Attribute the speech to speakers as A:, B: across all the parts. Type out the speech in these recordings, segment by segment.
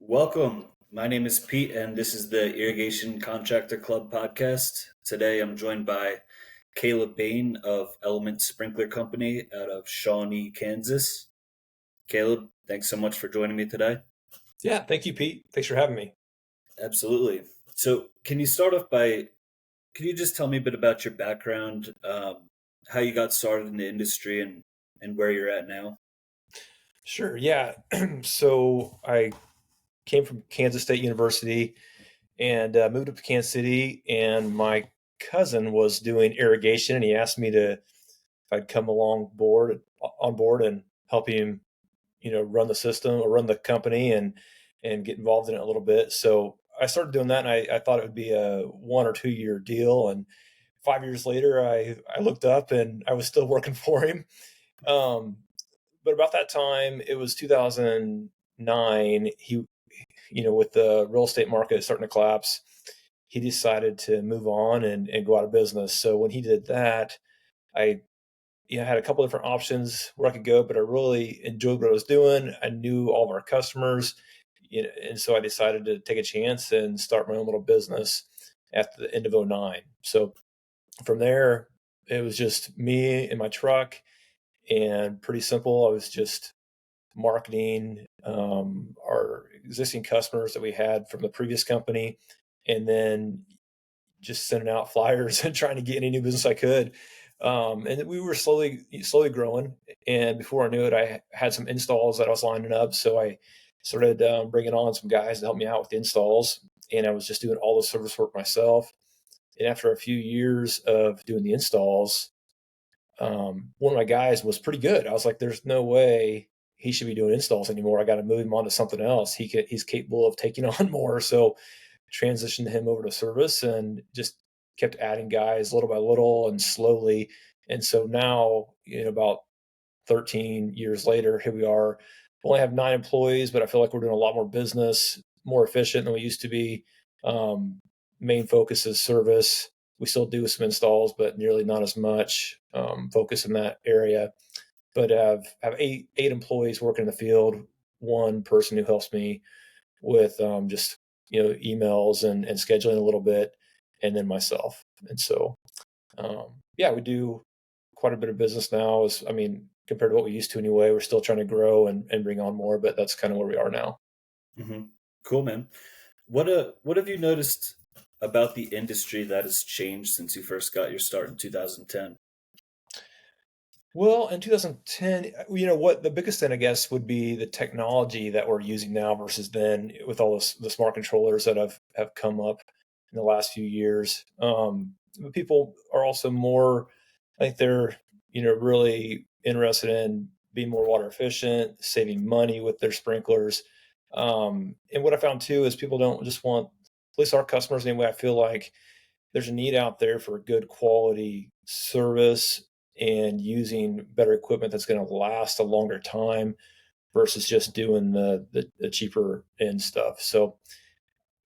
A: Welcome. My name is Pete, and this is the Irrigation Contractor Club podcast. Today I'm joined by Caleb Bain of Element Sprinkler Company out of Shawnee, Kansas. Caleb, thanks so much for joining me today.
B: Yeah, thank you, Pete. Thanks for having me.
A: Absolutely. So, can you start off by, can you just tell me a bit about your background, how you got started in the industry, and where you're at now?
B: Sure. Yeah. So I came from Kansas State University and moved up to Kansas City. And my cousin was doing irrigation, and he asked me to if I'd come on board and help him, run the system or run the company and get involved in it a little bit. So I started doing that, and I thought it would be a 1 or 2 year deal. And 5 years later, I looked up and I was still working for him. Um, but about that time, it was 2009. With the real estate market starting to collapse, he decided to move on and go out of business. So when he did that, I had a couple different options where I could go, but I really enjoyed what I was doing. I knew all of our customers, and so I decided to take a chance and start my own little business at the end of '09. So from there, it was just me and my truck and pretty simple. I was just marketing our existing customers that we had from the previous company, and then just sending out flyers and trying to get any new business I could. And we were slowly growing. And before I knew it, I had some installs that I was lining up. So I started bringing on some guys to help me out with the installs. And I was just doing all the service work myself. And after a few years of doing the installs, one of my guys was pretty good. I was like, "There's no way he should be doing installs anymore. I got to move him on to something else. He's capable of taking on more." So transitioned him over to service and just kept adding guys little by little and slowly. And so now, about 13 years later, here we are. We only have 9 employees, but I feel like we're doing a lot more business, more efficient than we used to be. Um, Main focus is service. We still do some installs, but nearly not as much focus in that area. But have eight employees working in the field. One person who helps me with just emails and scheduling a little bit, and then myself. And so yeah, we do quite a bit of business now. Is I mean, compared to what we used to anyway, we're still trying to grow and bring on more, but that's kind of where we are now.
A: hmm Cool, man. What have you noticed about the industry that has changed since you first got your start in 2010?
B: Well, in 2010, what the biggest thing I guess would be the technology that we're using now versus then with all the smart controllers that have come up in the last few years. But people are also more, I think they're really interested in being more water efficient, saving money with their sprinklers. And what I found too is people don't just want, at least our customers anyway. I feel like there's a need out there for good quality service and using better equipment that's going to last a longer time versus just doing the cheaper end stuff. So,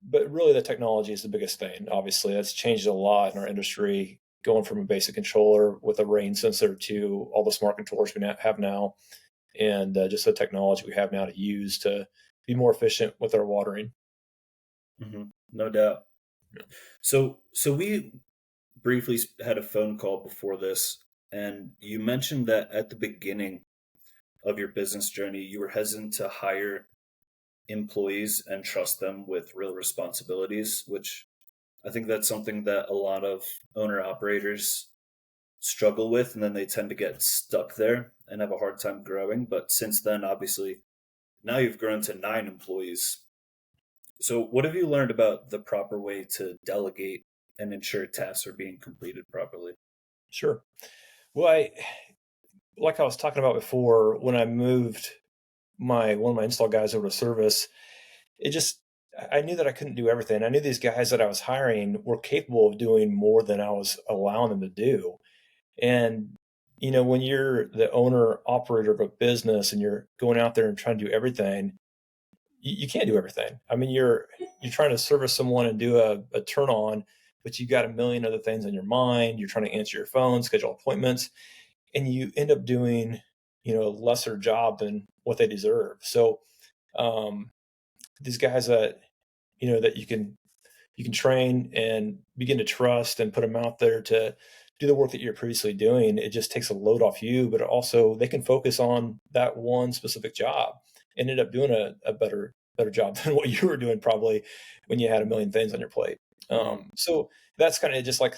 B: but really the technology is the biggest thing. Obviously, that's changed a lot in our industry, going from a basic controller with a rain sensor to all the smart controllers we have now, and just the technology we have now to use to be more efficient with our watering.
A: No doubt. So we briefly had a phone call before this, and you mentioned that at the beginning of your business journey, you were hesitant to hire employees and trust them with real responsibilities, which I think that's something that a lot of owner operators struggle with, and then they tend to get stuck there and have a hard time growing. But since then, obviously, now you've grown to 9 employees. So, what have you learned about the proper way to delegate and ensure tasks are being completed properly?
B: Sure. Well, like I was talking about before, when I moved my one of my install guys over to service, it just I knew that I couldn't do everything. I knew these guys that I was hiring were capable of doing more than I was allowing them to do. And when you're the owner operator of a business and you're going out there and trying to do everything, you can't do everything. I mean, you're trying to service someone and do a turn on, but you got a million other things on your mind. You're trying to answer your phone, schedule appointments, and you end up doing a lesser job than what they deserve. So um, these guys that that you can train and begin to trust and put them out there to do the work that you're previously doing. It just takes a load off you, but also they can focus on that one specific job and end up doing a better job than what you were doing probably when you had a million things on your plate.
A: Hmm.
B: So that's kind of just like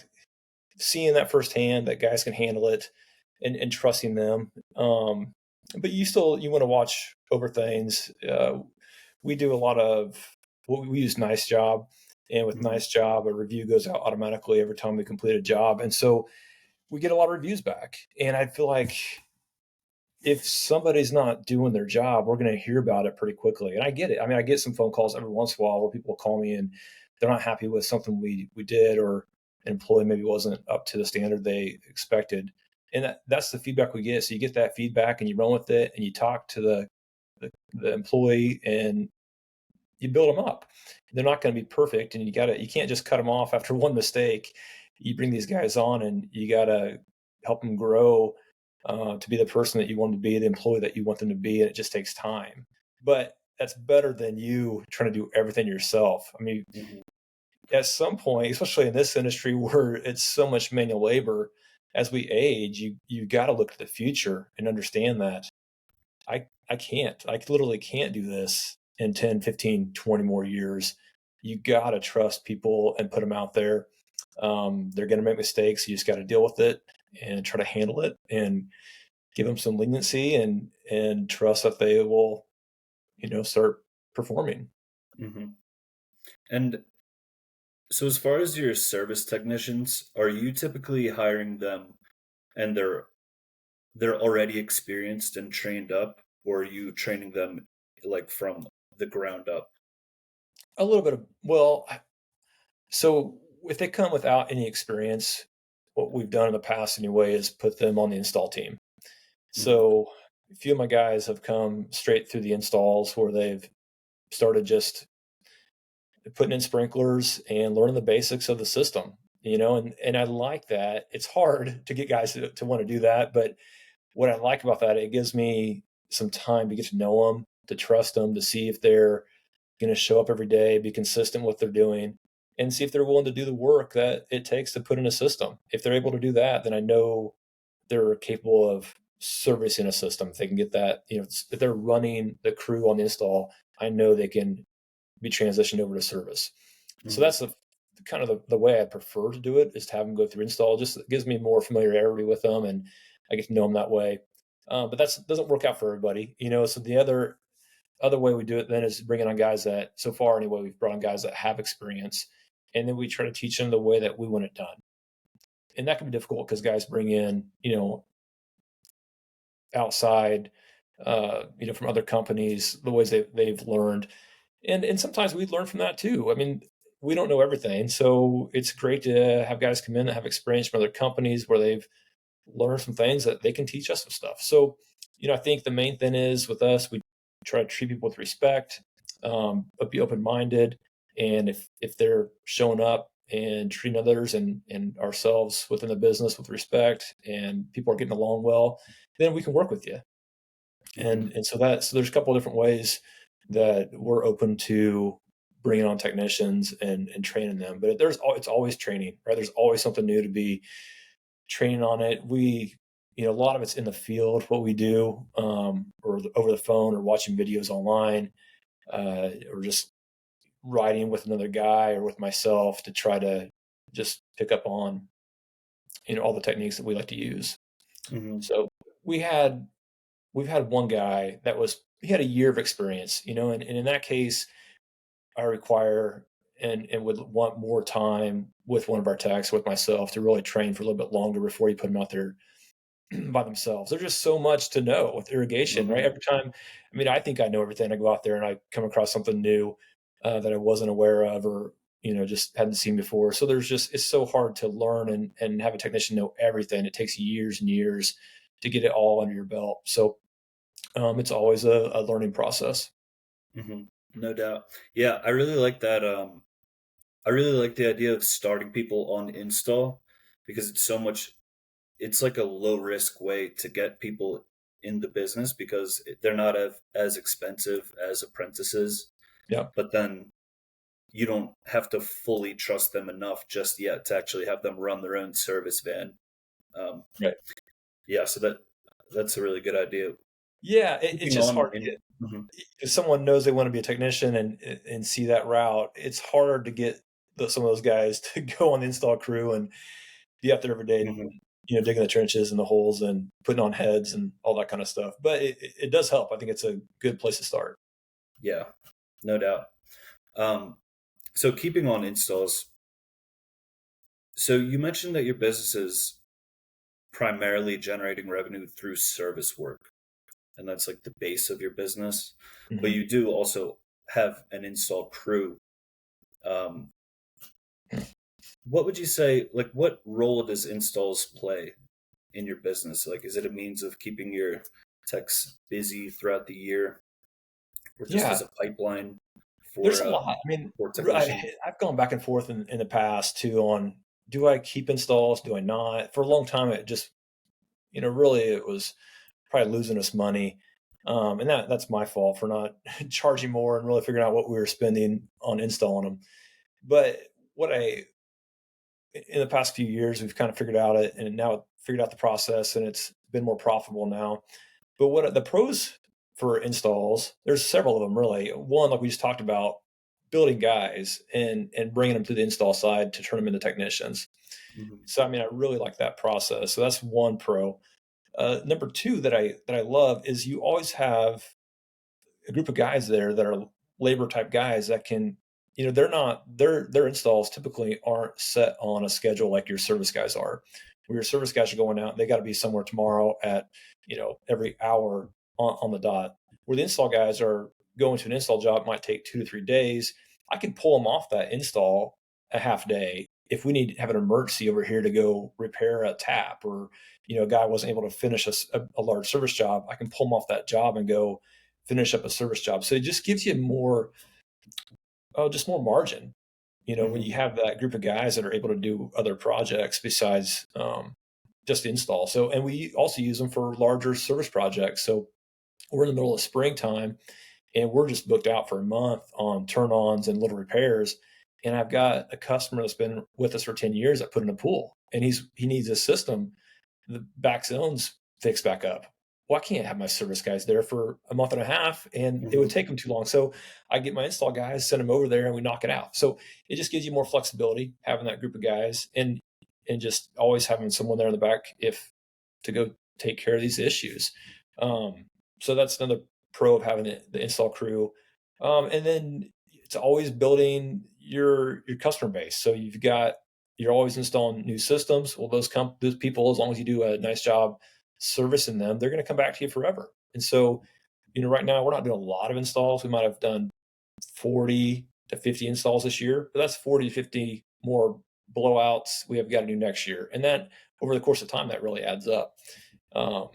B: seeing that firsthand that guys can handle it and trusting them. But you want to watch over things. We do a lot of we use Nice Job, and with
A: Hmm.
B: Nice Job, a review goes out automatically every time we complete a job, and so we get a lot of reviews back. And I feel like if somebody's not doing their job, we're going to hear about it pretty quickly. And I get it. I mean, I get some phone calls every once in a while where people call me and they're not happy with something we did, or an employee maybe wasn't up to the standard they expected. And that's the feedback we get. So you get that feedback and you run with it and you talk to the employee and you build them up. They're not going to be perfect, and you can't just cut them off after one mistake. You bring these guys on, and you got to help them grow to be the person that you want them to be, the employee that you want them to be, and it just takes time. But that's better than you trying to do everything yourself. I mean,
A: Hmm.
B: at some point, especially in this industry where it's so much manual labor, as we age, you got to look to the future and understand that I can't. I literally can't do this in 10, 15, 20 more years. You got to trust people and put them out there. They're going to make mistakes. You just got to deal with it and try to handle it and give them some leniency and trust that they will, start performing.
A: Hmm. And so, as far as your service technicians, are you typically hiring them and they're already experienced and trained up, or are you training them like from the ground up?
B: A little bit of well, so if they come without any experience, what we've done in the past anyway is put them on the install team.
A: Hmm.
B: So a few of my guys have come straight through the installs where they've started just putting in sprinklers and learning the basics of the system, and I like that. It's hard to get guys to want to do that, but what I like about that, it gives me some time to get to know them, to trust them, to see if they're going to show up every day, be consistent with what they're doing, and see if they're willing to do the work that it takes to put in a system. If they're able to do that, then I know they're capable of servicing a system. If they can get that, if they're running the crew on the install, I know they can be transitioned over to service. So
A: Hmm.
B: that's kind of the way I prefer to do it, is to have them go through install. Just it gives me more familiarity with them, and I get to know them that way. But that doesn't work out for everybody, So the other way we do it then is bringing on guys that, so far anyway, we've brought on guys that have experience, and then we try to teach them the way that we want it done. And that can be difficult because guys bring in, outside, from other companies, the ways they've learned, and sometimes we learn from that too. I mean, we don't know everything, so it's great to have guys come in that have experience from other companies where they've learned some things that they can teach us some stuff. So, I think the main thing is with us, we try to treat people with respect, but be open minded, and if they're showing up and treating others and ourselves within the business with respect, and people are getting along well, then we can work with you.
A: Hmm.
B: And so there's a couple of different ways that we're open to bringing on technicians and training them. But it's always training, right? There's always something new to be training on it. A lot of it's in the field, what we do, or over the phone, or watching videos online, or just riding with another guy or with myself to try to just pick up on, all the techniques that we like to use.
A: Hmm.
B: So we had we've had one guy that he had a year of experience, and in that case, I require and would want more time with one of our techs, with myself, to really train for a little bit longer before you put them out there by themselves. There's just so much to know with irrigation, right?
A: Hmm.
B: Every time, I mean, I think I know everything. I go out there and I come across something new that I wasn't aware of, or just hadn't seen before. So it's so hard to learn and have a technician know everything. It takes years and years to get it all under your belt. So it's always a learning process.
A: Hmm. No doubt. Yeah, I really like that. I really like the idea of starting people on install because it's like a low risk way to get people in the business because they're not as expensive as apprentices.
B: Yeah.
A: but then you don't have to fully trust them enough just yet to actually have them run their own service van. Um,
B: Right.
A: yeah, so that's a really good idea.
B: Yeah. It's
A: Keeping
B: just
A: on
B: hard to
A: in,
B: get.
A: mhm,
B: If someone knows they want to be a technician and see that route, it's hard to get some of those guys to go on the install crew and be out there every day,
A: mhm,
B: digging the trenches and the holes and putting on heads and all that kind of stuff. But it does help. I think it's a good place to start.
A: yeah, no doubt. Um, so keeping on installs, so you mentioned that your business is primarily generating revenue through service work, and that's like the base of your business. But
B: Mhm.
A: you do also have an install crew. Um, what would you say, like, what role does installs play in your business? Like, is it a means of keeping your techs busy throughout the year, or just
B: Yeah,
A: as a pipeline
B: there's
A: for
B: a lot. I mean,
A: technicians?
B: I've gone back and forth in the past too on, do I keep installs? Do I not? For a long time, it just, really it was probably losing us money. And that's my fault for not charging more and really figuring out what we were spending on installing them. But what I in the past few years we've kind of figured out it and now figured out the process, and it's been more profitable now. But what the pros for installs, there's several of them really. One, like we just talked about, building guys and bringing them to the install side to turn them into technicians.
A: Hmm.
B: So I mean, I really like that process. So that's one pro. Number two that I love is you always have a group of guys there that are labor type guys that can, they're not their installs typically aren't set on a schedule like your service guys are. Where your service guys are going out, they got to be somewhere tomorrow at, every hour on the dot. Where the install guys are going to an install job, it might take 2 to 3 days. I can pull them off that install a half day if we need to have an emergency over here to go repair a tap, or a guy wasn't able to finish a large service job. I can pull them off that job and go finish up a service job. So it just gives you more, just more margin, when
A: Hmm.
B: you have that group of guys that are able to do other projects besides just install. So, and we also use them for larger service projects. So we're in the middle of springtime and we're just booked out for a month on turn ons and little repairs. And I've got a customer that's been with us for 10 years that put in a pool, and he needs a system, the back zones fixed back up. Well, I can't have my service guys there for a month and a half, and it would
A: Hmm.
B: take them too long. So I get my install guys, send them over there, and we knock it out. So it just gives you more flexibility having that group of guys, and just always having someone there in the back if to go take care of these issues. Um, so that's another pro of having the install crew. And then it's always building your customer base. So you're always installing new systems. Well, those people, as long as you do a nice job servicing them, they're going to come back to you forever. And so, right now we're not doing a lot of installs. We might have done 40 to 50 installs this year, but that's 40 to 50 more blowouts we have got to do next year. And that over the course of time, that really adds up. Um,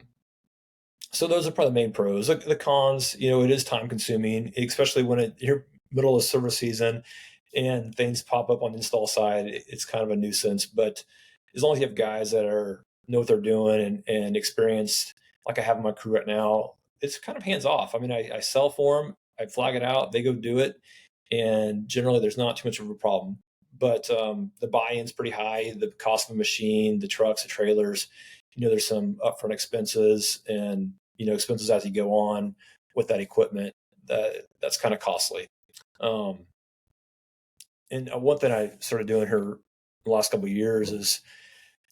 B: so those are probably the main pros. The cons, it is time consuming, especially when you're middle of service season and things pop up on the install side. It's kind of a nuisance, but as long as you have guys that know what they're doing and experienced, like I have in my crew right now, it's kind of hands off. I mean, I sell for them, I flag it out, they go do it, and generally there's not too much of a problem. But the buy-in's pretty high. The cost of a machine, the trucks, the trailers, there's some upfront expenses and expenses as you go on with that equipment. That's kind of costly. Um, and one thing I started doing here the last couple of years is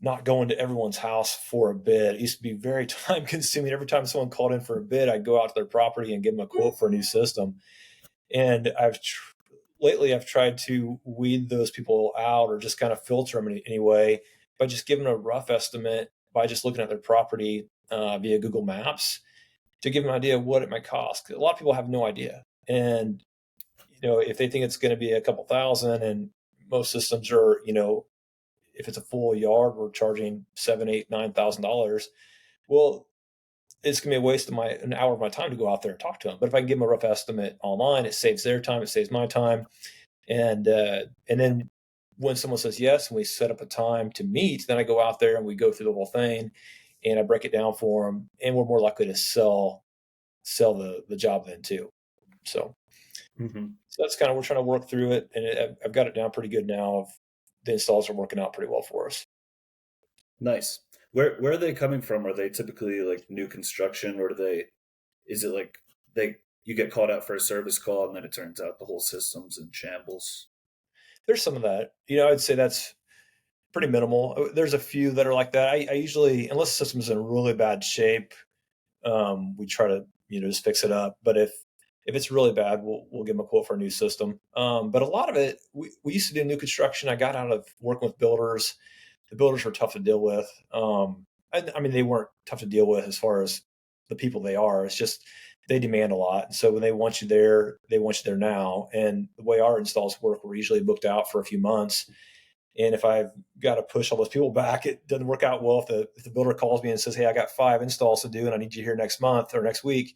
B: not going to everyone's house for a bid. It used to be very time consuming. Every time someone called in for a bid, I'd go out to their property and give them a quote for a new system. And lately I've tried to weed those people out or just kind of filter them in any way by just giving a rough estimate by just looking at their property via Google Maps to give them an idea of what it might cost. A lot of people have no idea. And, if they think it's going to be a couple thousand, and most systems are, if it's a full yard, we're charging seven, eight, $9,000. Well, it's gonna be a waste of an hour of my time to go out there and talk to them. But if I can give them a rough estimate online, it saves their time, it saves my time, and then when someone says yes, and we set up a time to meet, then I go out there and we go through the whole thing, and I break it down for them, and we're more likely to sell the job then too. So,
A: Hmm.
B: so that's kind of, we're trying to work through it, and I've got it down pretty good now. The installs are working out pretty well for us.
A: Nice. Where are they coming from? Are they typically like new construction, or do they? Is it like they you get called out for a service call and then it turns out the whole system's in shambles?
B: There's some of that. I'd say that's pretty minimal. There's a few that are like that. I usually, unless the system's in really bad shape, we try to just fix it up. But if it's really bad, we'll give them a quote for a new system. But a lot of it, we used to do new construction. I got out of working with builders. The builders were tough to deal with. I mean, they weren't tough to deal with as far as the people they are. It's just they demand a lot. And so when they want you there, they want you there now. And the way our installs work, we're usually booked out for a few months. And if I've got to push all those people back, it doesn't work out well. If the builder calls me and says, "Hey, I got 5 installs to do, and I need you here next month or next week,"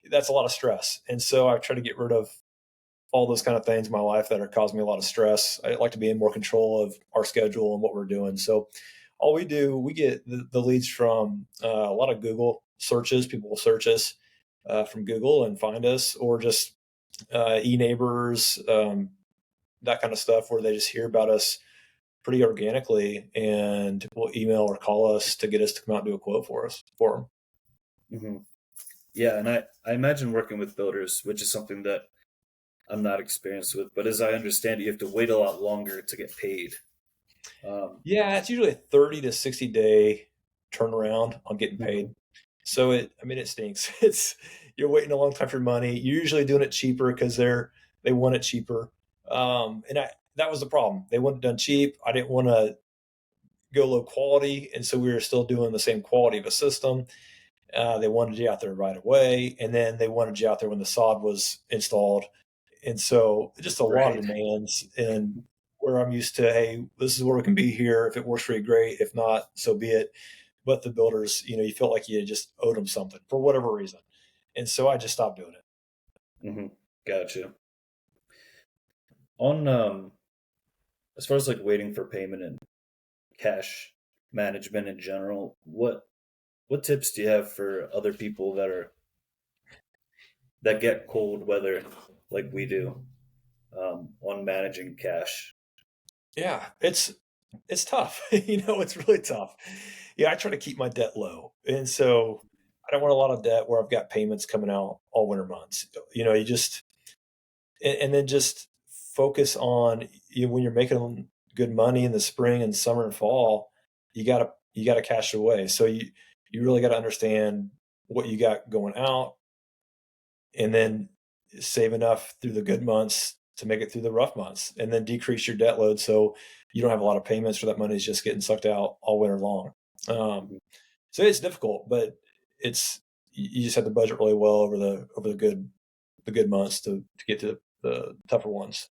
B: that's a lot of stress. And so I try to get rid of all those kind of things in my life that are causing me a lot of stress. I like to be in more control of our schedule and what we're doing. So all we do, we get the leads from a lot of Google searches. People will search us from Google and find us, or just e-neighbors, that kind of stuff, where they just hear about us pretty organically and will email or call us to get us to come out and do a quote for them.
A: Hmm. Yeah, and I imagine working with builders, which is something that I'm not experienced with, but as I understand it, you have to wait a lot longer to get paid. Um,
B: Yeah, it's usually a 30 to 60-day turnaround on getting paid.
A: mhm.
B: So I mean, it stinks. You're waiting a long time for money. You're usually doing it cheaper because they want it cheaper. And that was the problem. They want it done cheap. I didn't want to go low quality, and so we were still doing the same quality of a system. They wanted you out there right away, and then they wanted you out there when the sod was installed. And so just a lot of
A: Right.
B: demands, and where I'm used to, hey, this is where we can be here. If it works for you, great. If not, so be it. But the builders, you felt like you just owed them something for whatever reason. And so I just stopped doing it.
A: Hmm. Gotcha. On as far as like waiting for payment and cash management in general, what tips do you have for other people that get cold weather like we do, on managing cash?
B: Yeah, it's tough. It's really tough. Yeah, I try to keep my debt low. And so I don't want a lot of debt where I've got payments coming out all winter months. You just and then just focus on, when you're making good money in the spring and summer and fall, you gotta cash it away. So you really got to understand what you got going out, and then save enough through the good months to make it through the rough months, and then decrease your debt load so you don't have a lot of payments, or that money is just getting sucked out all winter long. Um,
A: Mhm.
B: so it's difficult, but it's you just have to budget really well over the good months to get to the tougher ones.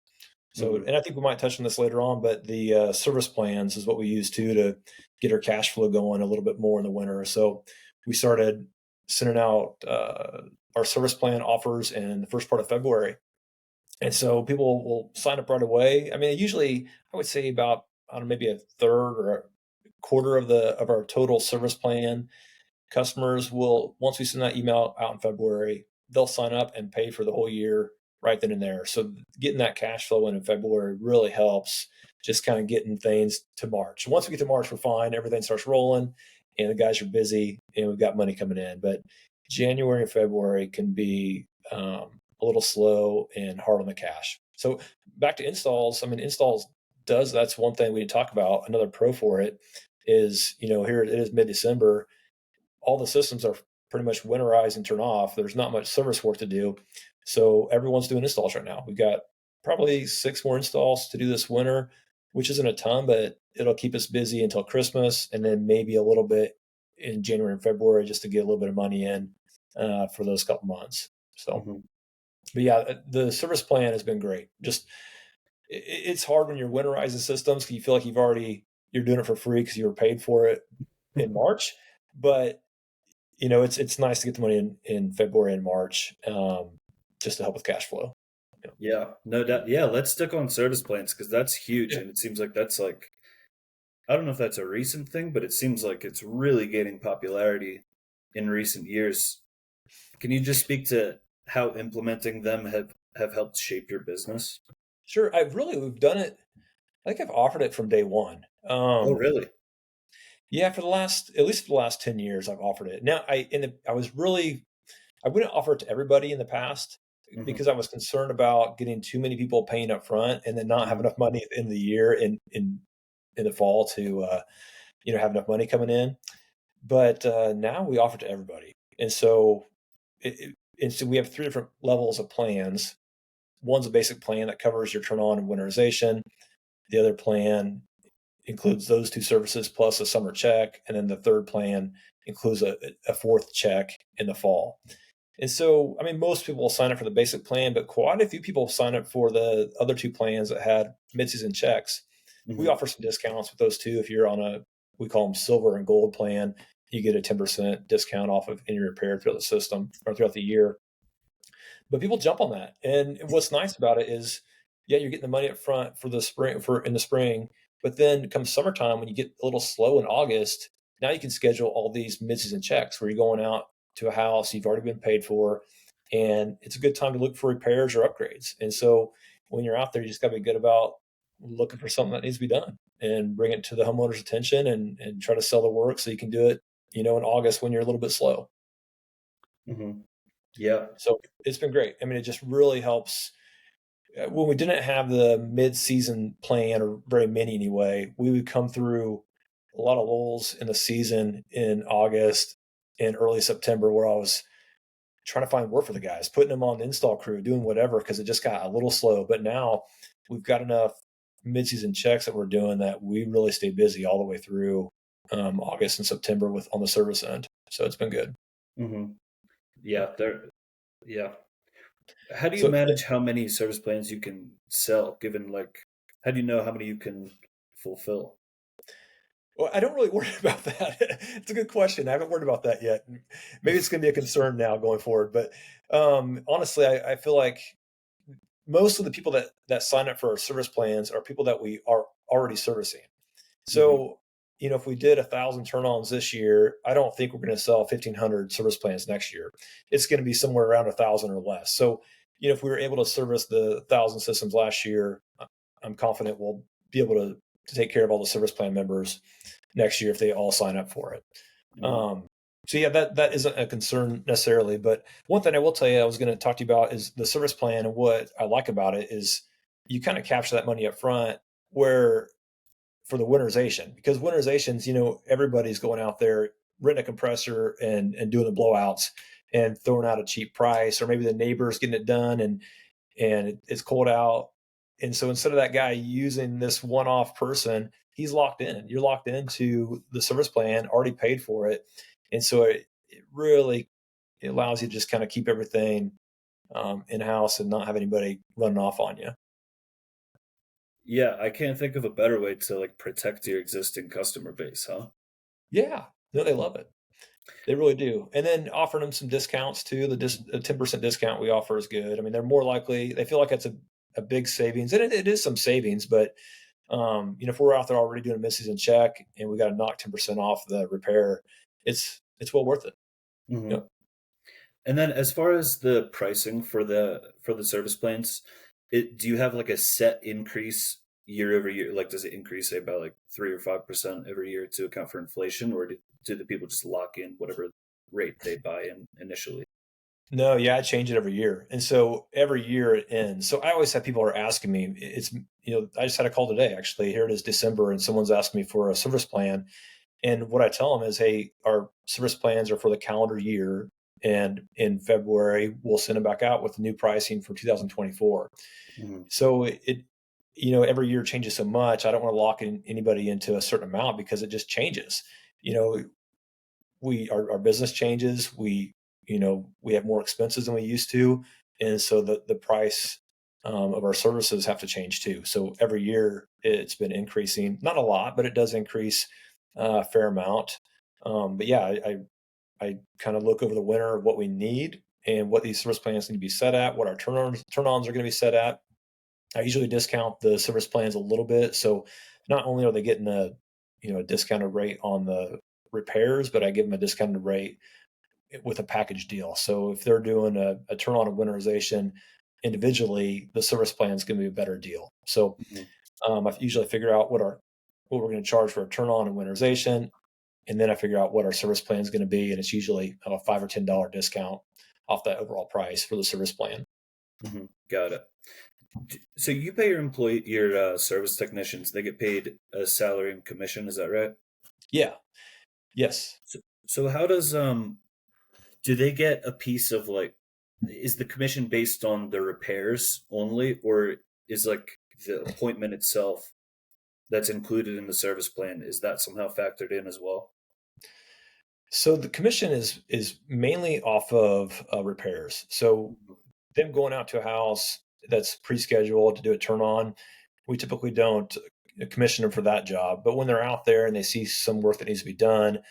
B: So,
A: Mhm.
B: and I think we might touch on this later on, but the service plans is what we use too to get our cash flow going a little bit more in the winter. So we started sending out our service plan offers in the first part of February. And so people will sign up right away. I mean, usually I would say about, I don't know, maybe a third or a quarter of our total service plan customers will, once we send that email out in February, they'll sign up and pay for the whole year right then and there. So getting that cash flow in February really helps, just kind of getting things to March. Once we get to March, we're fine. Everything starts rolling and the guys are busy and we've got money coming in. But January and February can be a little slow and hard on the cash. So back to installs. I mean, installs that's one thing we need to talk about. Another pro for it is, here it is mid-December, all the systems are pretty much winterized and turned off. There's not much service work to do. So everyone's doing installs right now. We've got probably 6 more installs to do this winter, which isn't a ton, but it'll keep us busy until Christmas, and then maybe a little bit in January and February just to get a little bit of money in for those couple months. So,
A: Mhm.
B: but yeah, the service plan has been great. Just it's hard when you're winterizing systems because you feel like you're doing it for free because you were paid for it in March. But it's nice to get the money in February and March, just to help with cash flow. Yeah.
A: Yeah, no doubt. Yeah, let's stick on service plans because that's huge,
B: Yeah.
A: and it seems like that's like I don't know if that's a recent thing, but it seems like it's really gaining popularity in recent years. Can you just speak to how implementing them have helped shape your business?
B: Sure, we've done it. I think I've offered it from day one.
A: Oh, really?
B: Yeah, for the last at least for the last 10 years, I've offered it. Now, I wouldn't offer it to everybody in the past
A: Hmm.
B: because I was concerned about getting too many people paying up front and then not have
A: Hmm.
B: enough money at the end of the year in the fall to have enough money coming in. But now we offer it to everybody, and so we have three different levels of plans. One's a basic plan that covers your turn on and winterization. The other plan includes those two services plus a summer check, and then the third plan includes a fourth check in the fall. And so, I mean, most people will sign up for the basic plan, but quite a few people sign up for the other two plans that had mid-season checks. We
A: Hmm.
B: offer some discounts with those two. If you're on we call them silver and gold plan, you get a 10% discount off of any repair throughout the system or throughout the year. But people jump on that. And what's nice about it is, yeah, you're getting the money up front for the spring for in the spring, but then come summertime when you get a little slow in August, now you can schedule all these mid-season checks where you're going out to a house you've already been paid for, and it's a good time to look for repairs or upgrades. And so when you're out there, you just got to be good about looking for something that needs to be done and bring it to the homeowner's attention and try to sell the work so you can do it, in August when you're a little bit slow.
A: Hmm. Yeah.
B: So it's been great. I mean, it just really helps. When we didn't have the mid-season plan, or very many anyway, we would come through a lot of lulls in the season in August and early September where I was trying to find work for the guys, putting them on the install crew, doing whatever because it just got a little slow. But now we've got enough mid-season checks that we're doing that we really stay busy all the way through August and September with on the service end. So it's been good.
A: Hmm. Yeah. There. Yeah. How do you
B: So
A: manage how many service plans you can sell, given like, how do you know how many you can fulfill?
B: well, I don't really worry about that. It's a good question. I haven't worried about that yet. Maybe it's going to be a concern now going forward. But honestly, I feel like most of the people that sign up for our service plans are people that we are already servicing.
A: Hmm.
B: So, if we did 1,000 turn-ons this year, I don't think we're going to sell 1,500 service plans next year. It's going to be somewhere around 1,000 or less. So, if we were able to service the 1,000 systems last year, I'm confident we'll be able to take care of all the service plan members next year if they all sign up for it.
A: Hmm.
B: Um, so yeah, that isn't a concern necessarily. But one thing I will tell you, I was going to talk to you about is the service plan, and what I like about it is you kind of capture that money up front, where for the winterization, because winterizations, everybody's going out there renting a compressor and doing the blowouts and throwing out a cheap price, or maybe the neighbor's getting it done and it's cold out. And so instead of that guy using this one-off person, he's locked in. You're locked into the service plan, already paid for it, and so it really it allows you to just kind of keep everything in house and not have anybody running off on you.
A: Yeah, I can't think of a better way to like protect your existing customer base, huh?
B: Yeah, no, they love it. They really do. And then offering them some discounts too. The 10% discount we offer is good. I mean, they're more likely, they feel like it's a big savings, and it is some savings, but if we're out there already doing a mid-season check and we got to knock 10% off the repair, it's well worth it.
A: Hmm.
B: Yep.
A: And then as far as the pricing for the service plans, do you have like a set increase year over year? Like, does it increase say about like 3 or 5% every year to account for inflation, or do the people just lock in whatever rate they buy in initially?
B: No, yeah, I change it every year. And so every year it ends. So I always have people are asking me, I just had a call today, actually. Here it is December, and someone's asking me for a service plan. And what I tell them is, hey, our service plans are for the calendar year. And in February, we'll send them back out with the new pricing for 2024.
A: Hmm.
B: So every year changes so much. I don't want to lock anybody into a certain amount because it just changes. You know, our business changes. We have more expenses than we used to, and so the price of our services have to change too. So every year it's been increasing, not a lot, but it does increase a fair amount. But yeah, I kind of look over the winter of what we need and what these service plans need to be set at, what our turn-ons are going to be set at. I usually discount the service plans a little bit, so not only are they getting a discounted rate on the repairs, but I give them a discounted rate with a package deal. So if they're doing a turn on of winterization individually, the service plan is going to be a better deal. So
A: Mhm.
B: I usually figure out what we're going to charge for a turn on and winterization, and then I figure out what our service plan is going to be, and it's usually a $5 or $10 discount off that overall price for the service plan.
A: Got it. So you pay your service technicians. They get paid a salary and commission. Is that right?
B: Yeah. Yes.
A: So how does do they get a piece of like, is the commission based on the repairs only, or is like the appointment itself that's included in the service plan, is that somehow factored in as well?
B: So the commission is mainly off of repairs. So
A: Mhm.
B: them going out to a house that's pre-scheduled to do a turn on, we typically don't commission them for that job. But when they're out there and they see some work that needs to be done,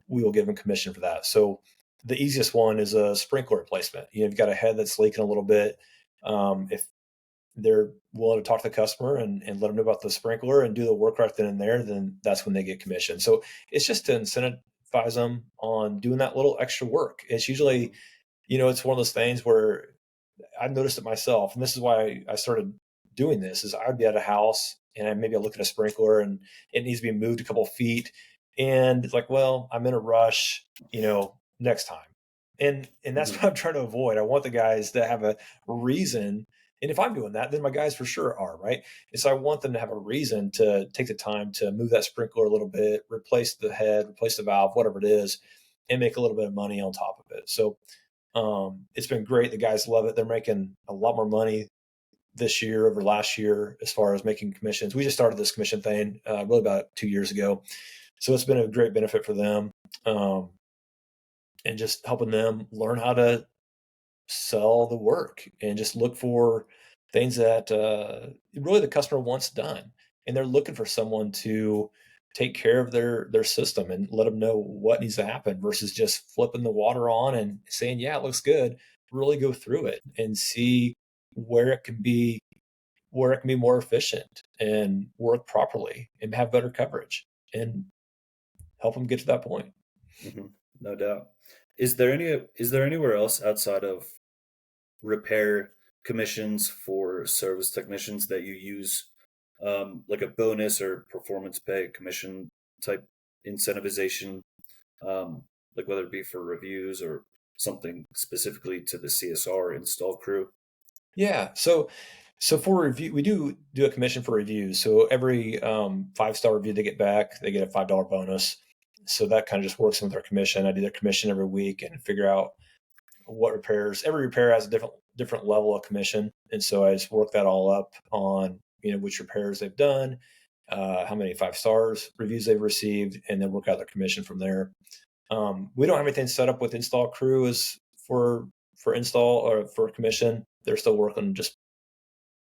B: we will give them commission for that. So the easiest one is a sprinkler replacement. You've got a head that's leaking a little bit. If they're willing to talk to the customer and let them know about the sprinkler and do the work right then and there, then that's when they get commission. So it's just to incentivize them on doing that little extra work. It's usually,
A: Mhm.
B: it's one of those things where I've noticed it myself, and this is why I started doing this. Is I'd be at a house and maybe I look at a sprinkler and it needs to be moved a couple of feet, and it's like, well, I'm in a rush, next time, and that's
A: Mhm.
B: what I'm trying to avoid. I want the guys to have a reason, and if I'm doing that, then my guys for sure are right. And so I want them to have a reason to take the time to move that sprinkler a little bit, replace the head, replace the valve, whatever it is, and make a little bit of money on top of it. So it's been great. The guys love it. They're making a lot more money this year over last year as far as making commissions. We just started this commission thing really about 2 years ago, so it's been a great benefit for them, um, and just helping them learn how to sell the work and just look for things that really the customer wants done, and they're looking for someone to take care of their system and let them know what needs to happen versus just flipping the water on and saying, yeah, it looks good. Really go through it and see where it can be where it can be more efficient and work properly and have better coverage and help them get to that point.
A: Mhm. No doubt. Is there anywhere else outside of repair commissions for service technicians that you use, like a bonus or performance pay commission type incentivization, like whether it be for reviews or something specifically to the CSR install crew?
B: Yeah. So for review, we do a commission for reviews. So every 5-star review they get back, they get a $5 bonus. So that kind of just works in with their commission. I do their commission every week and figure out what repairs. Every repair has a different level of commission, and so I just work that all up on which repairs they've done, how many 5 stars reviews they've received, and then work out their commission from there. We don't have anything set up with install crew as for install or for commission. They're still working just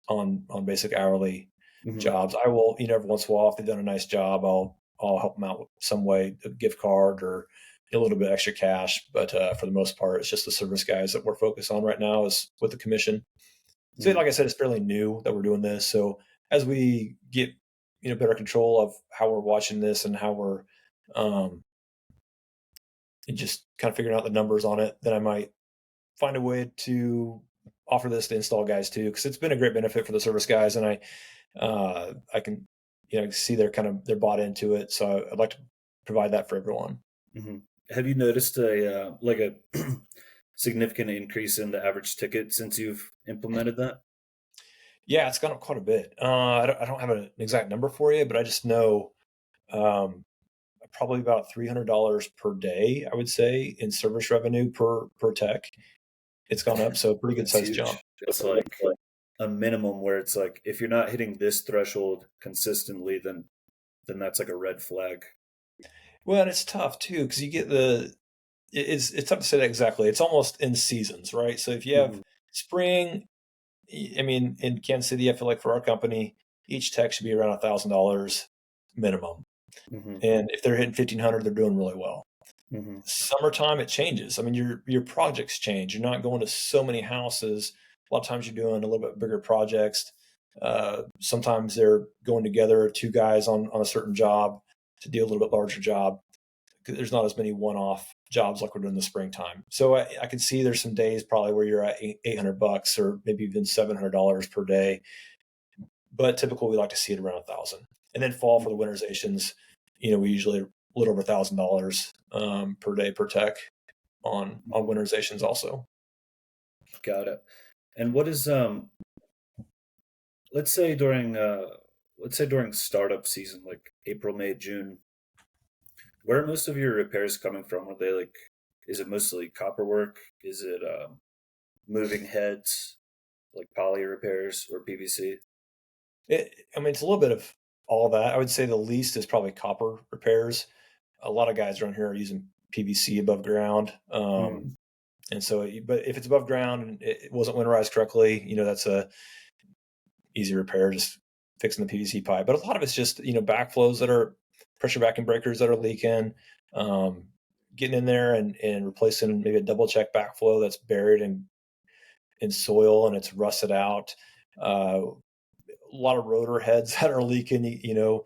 B: on basic hourly
A: Hmm.
B: jobs. I will, every once in a while, if they've done a nice job, I'll help them out with some way, a gift card or a little bit extra cash. But for the most part, it's just the service guys that we're focused on right now is with the commission. So,
A: Hmm.
B: like I said, it's fairly new that we're doing this. So as we get better control of how we're watching this and how we're um, and just kind of figuring out the numbers on it, then I might find a way to offer this to install guys too, because it's been a great benefit for the service guys, and I can see they're bought into it. So I'd like to provide that for everyone.
A: Hmm. Have you noticed a significant increase in the average ticket since you've implemented that?
B: Yeah, it's gone up quite a bit. I don't have an exact number for you, but I just know um, probably about $300 per day. I would say in service revenue per tech. It's gone up, so pretty good
A: That's
B: size jump.
A: huge. It's like a minimum where it's like if you're not hitting this threshold consistently, then that's like a red flag.
B: Well, and it's tough too because you get it's tough to say that exactly. It's almost in seasons, right? So if you have
A: Hmm.
B: spring, I mean, in Kansas City, I feel like for our company, each tech should be around $1,000 minimum.
A: Hmm.
B: And if they're hitting 1,500, they're doing really well.
A: Hmm.
B: Summertime, it changes. I mean, your projects change. You're not going to so many houses. A lot of times, you're doing a little bit bigger projects. Sometimes they're going together, two guys on a certain job to do a little bit larger job. there's not as many one-off jobs like we're doing in the springtime. So I can see there's some days probably where you're at $800 or maybe even $700 per day, but typically we like to see it around 1,000. And then fall for the winterizations, we usually a little over $1,000 per day per tech on winterizations also.
A: Got it. And what is let's say during startup season, like April, May, June, where are most of your repairs coming from? Are they like, is it mostly copper work? Is it moving heads, like poly repairs or PVC?
B: It's a little bit of all that. I would say the least is probably copper repairs. A lot of guys around here are using PVC above ground.
A: Mm,
B: And so, but if it's above ground and it wasn't winterized correctly, that's a easy repair, just fixing the PVC pipe. But a lot of it's just, backflows that are pressure vacuum breakers that are leaking, um, getting in there and replacing maybe a double check backflow that's buried in soil and it's rusted out. A lot of rotor heads that are leaking, you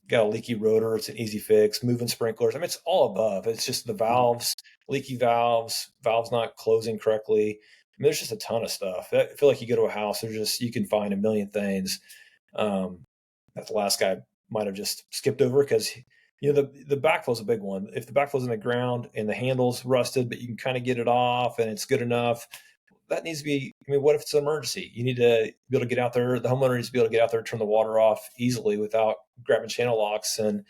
B: got a leaky rotor. It's an easy fix. Moving sprinklers. It's all above. It's just the
A: mhm.
B: valves, leaky valves not closing correctly. There's just a ton of stuff. I feel like you go to a house, you can find a million things that the last guy might have just skipped over because the backflow's a big one. If the backflow's in the ground and the handle's rusted, but you can kind of get it off and it's good enough, that needs to be. What if it's an emergency? You need to be able to get out there. The homeowner needs to be able to get out there, turn the water off easily without grabbing channel locks and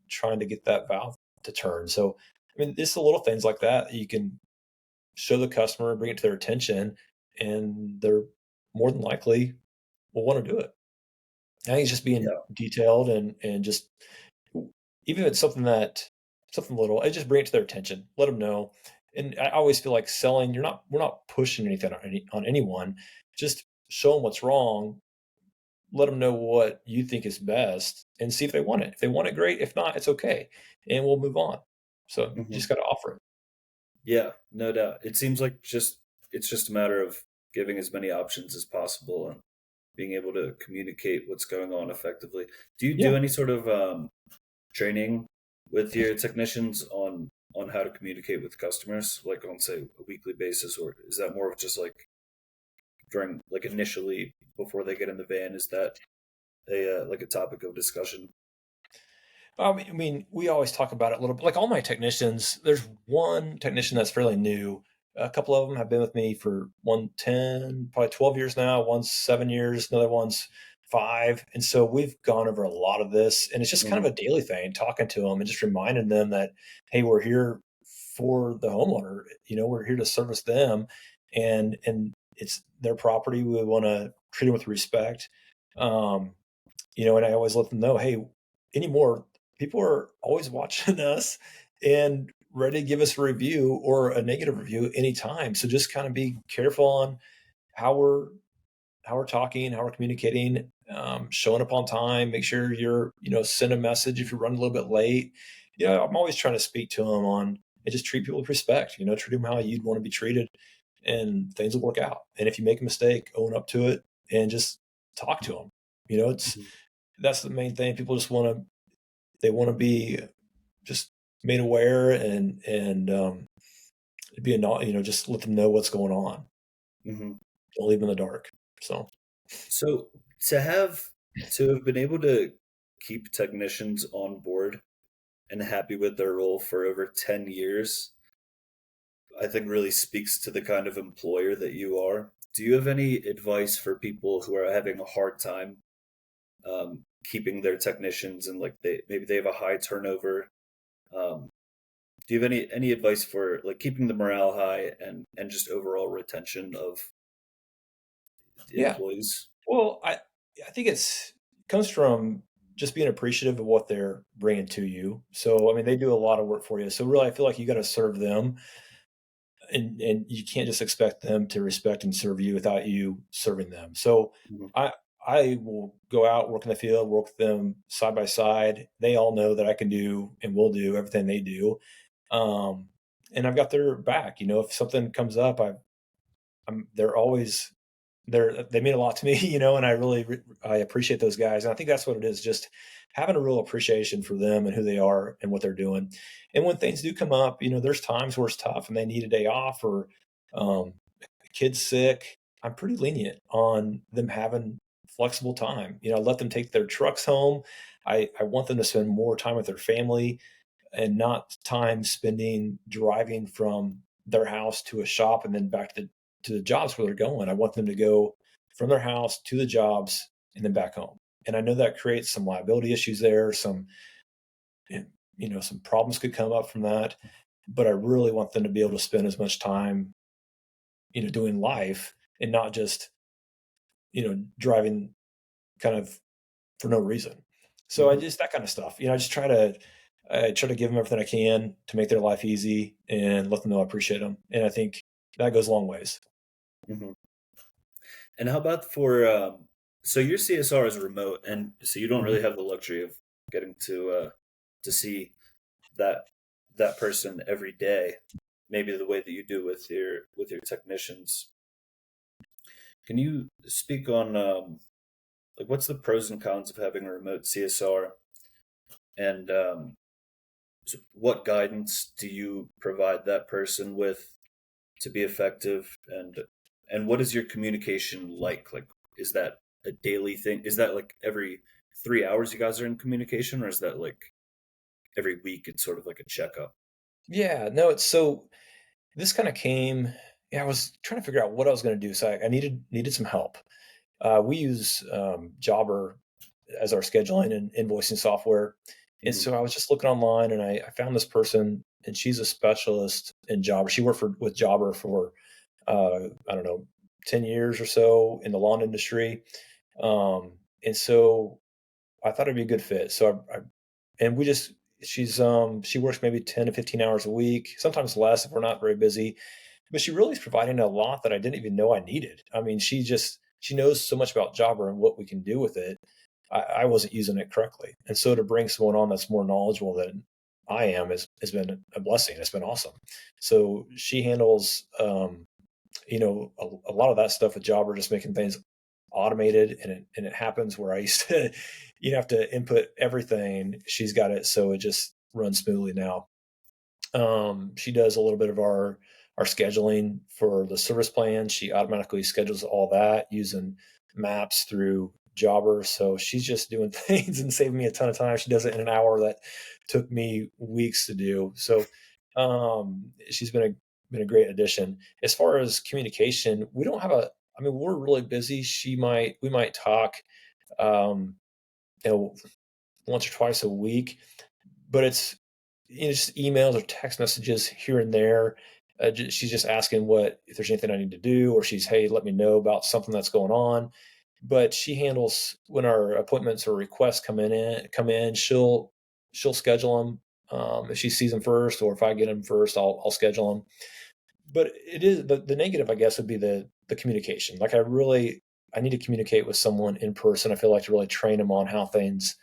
B: trying to get that valve to turn. So, it's the little things like that you can show the customer, bring it to their attention, and they're more than likely will want to do it. I think it's just being
A: Yeah.
B: detailed and just even if it's something little, I just bring it to their attention, let them know. And I always feel like selling, we're not pushing anything on anyone. Just show them what's wrong, let them know what you think is best, and see if they want it. If they want it, great. If not, it's okay, and we'll move on. So you
A: Hmm.
B: just got to offer it.
A: Yeah, no doubt. It seems like it's just a matter of giving as many options as possible and being able to communicate what's going on effectively. Do you do
B: Yeah.
A: any sort of training with your technicians on how to communicate with customers, like on say a weekly basis, or is that more of just like during like initially before they get in the van? Is that a like a topic of discussion?
B: We always talk about it a little bit. Like all my technicians, there's one technician that's fairly new. A couple of them have been with me for one 10, probably 12 years now. One's 7 years, another one's 5. And so we've gone over a lot of this, and it's just kind
A: Hmm.
B: of a daily thing, talking to them and just reminding them that, hey, we're here for the homeowner. We're here to service them, and it's their property. We want to treat them with respect. Um, and I always let them know, hey, anymore, people are always watching us and ready to give us a review or a negative review anytime. So just kind of be careful on how we're how we're talking, how we're communicating, showing up on time. Make sure you're send a message if you're running a little bit late. I'm always trying to speak to them on and just treat people with respect. Treat them how you'd want to be treated, and things will work out. And if you make a mistake, own up to it and just talk to them. It's
A: Hmm.
B: that's the main thing. People just want to be just made aware and be a just let them know what's going on.
A: Hmm.
B: Don't leave them in the dark. So
A: So to have been able to keep technicians on board and happy with their role for over 10 years, I think really speaks to the kind of employer that you are. Do you have any advice for people who are having a hard time keeping their technicians and like they have a high turnover? Um, do you have any advice for like keeping the morale high and just overall retention of
B: yeah,
A: employees?
B: well, I think comes from just being appreciative of what they're bringing to you. So they do a lot of work for you. So really, I feel like you got to serve them, and you can't just expect them to respect and serve you without you serving them. So
A: Mhm.
B: I I will go out, work in the field, work with them side by side. They all know that I can do and will do everything they do. Um, and I've got their back. If something comes up, they're always they mean a lot to me, and I appreciate those guys. And I think that's what it is, just having a real appreciation for them and who they are and what they're doing. And when things do come up, there's times where it's tough and they need a day off, or um, kid's sick. I'm pretty lenient on them having flexible time. Let them take their trucks home. I want them to spend more time with their family and not time spending driving from their house to a shop and then back to the jobs where they're going. I want them to go from their house to the jobs and then back home. And I know that creates some liability issues there. Some problems could come up from that. But I really want them to be able to spend as much time, doing life and not just, driving kind of for no reason. So I
A: Hmm.
B: just that kind of stuff. I try to give them everything I can to make their life easy and let them know I appreciate them. And I think that goes a long ways.
A: Hmm. And how about for so your CSR is remote, and so you don't
B: Mhm.
A: really have the luxury of getting to see that that person every day, maybe the way that you do with your technicians. Can you speak on like what's the pros and cons of having a remote CSR, and what guidance do you provide that person with to be effective, and what is your communication like? Like, is that a daily thing? Is that like every 3 hours you guys are in communication, or is that like every week it's sort of like a checkup?
B: Yeah, no, it's so this kind of came. Yeah, I was trying to figure out what I was going to do, so I needed some help. We use Jobber as our scheduling and invoicing software, and
A: Hmm.
B: so I was just looking online, and I found this person, and she's a specialist in Jobber. She worked with Jobber for I don't know, 10 years or so in the lawn industry, and so I thought it'd be a good fit. So and we just she works maybe 10 to 15 hours a week, sometimes less if we're not very busy, but she really is providing a lot that I didn't even know I needed. I mean, she knows so much about Jobber and what we can do with it. I wasn't using it correctly. And so to bring someone on that's more knowledgeable than I am has been a blessing. It's been awesome. So she handles a lot of that stuff with Jobber, just making things automated, and it happens where I used to have to input everything. She's got it so it just runs smoothly now. She does a little bit of our scheduling for the service plan. She automatically schedules all that using maps through Jobber. So she's just doing things and saving me a ton of time. She does it in an hour that took me weeks to do. So she's been a great addition. As far as communication, we don't have a. I mean, we're really busy. We might talk, um, you know, once or twice a week, but it's just emails or text messages here and there. She's just asking if there's anything I need to do, or hey, let me know about something that's going on. But she handles when our appointments or requests come in. She'll schedule them if she sees them first, or if I get them first, I'll schedule them. But it is the negative, I guess, would be the communication. Like I need to communicate with someone in person. I feel like to really train them on how things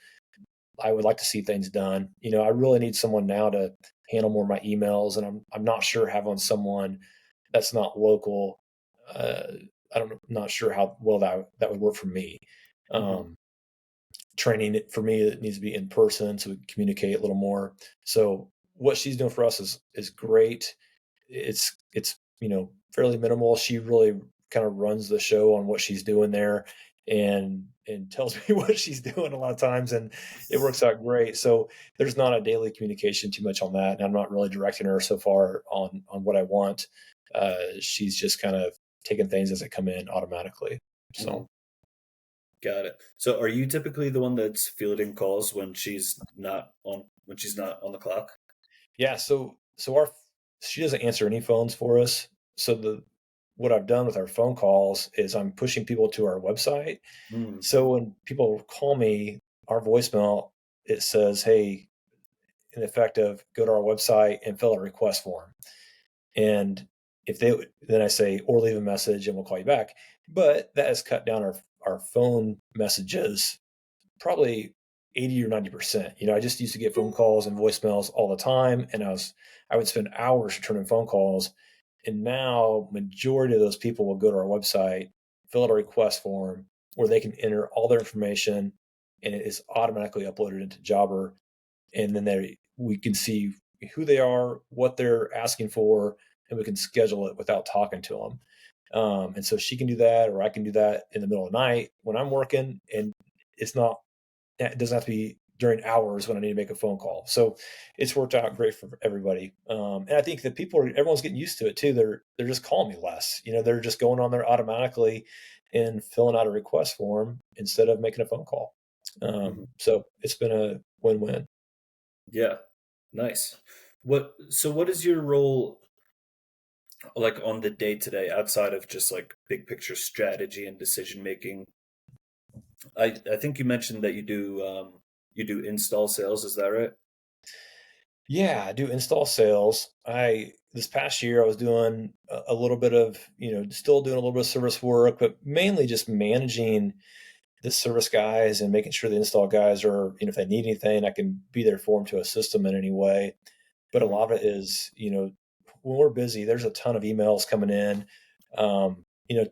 B: I would like to see things done. I really need someone now to handle more of my emails, and I'm not sure having someone that's not local. Uh, I don't know, not sure how well that would work for me.
A: Hmm.
B: Um, Training it for me, it needs to be in person so we can communicate a little more. So what she's doing for us is great. It's fairly minimal. She really kind of runs the show on what she's doing there, and tells me what she's doing a lot of times, and it works out great. So there's not a daily communication too much on that, and I'm not really directing her so far on what I want. She's just kind of taking things as they come in automatically.
A: Hmm.
B: So
A: Got it. So are you typically the one that's fielding calls when she's not on the clock?
B: yeah, so our she doesn't answer any phones for us. So the what I've done with our phone calls is I'm pushing people to our website.
A: Mm.
B: So when people call me, our voicemail, it says, "Hey," in effect of go to our website and fill out a request form. And if they then I say, or leave a message and we'll call you back. But that has cut down our phone messages probably 80 or 90%. I just used to get phone calls and voicemails all the time, and I would spend hours returning phone calls. And now majority of those people will go to our website fill out a request form where they can enter all their information and it is automatically uploaded into Jobber. And then we can see who they are, what they're asking for, and we can schedule it without talking to them. And so she can do that, or I can do that in the middle of the night when I'm working, and it doesn't have to be during hours when I need to make a phone call. So it's worked out great for everybody. And I think that everyone's getting used to it too. They're just calling me less. They're just going on there automatically and filling out a request form instead of making a phone call.
A: Hmm.
B: So it's been a win-win.
A: Yeah, nice. What is your role like on the day to day outside of just like big picture strategy and decision making? I think you mentioned that you do install sales. Is that right?
B: Yeah, I do install sales. I This past year I was doing a little bit of, still doing a little bit of service work, but mainly just managing the service guys and making sure the install guys are, if they need anything, I can be there for them to assist them in any way. But a
A: Hmm.
B: lot of it is, when we're busy, there's a ton of emails coming in. Um, you know,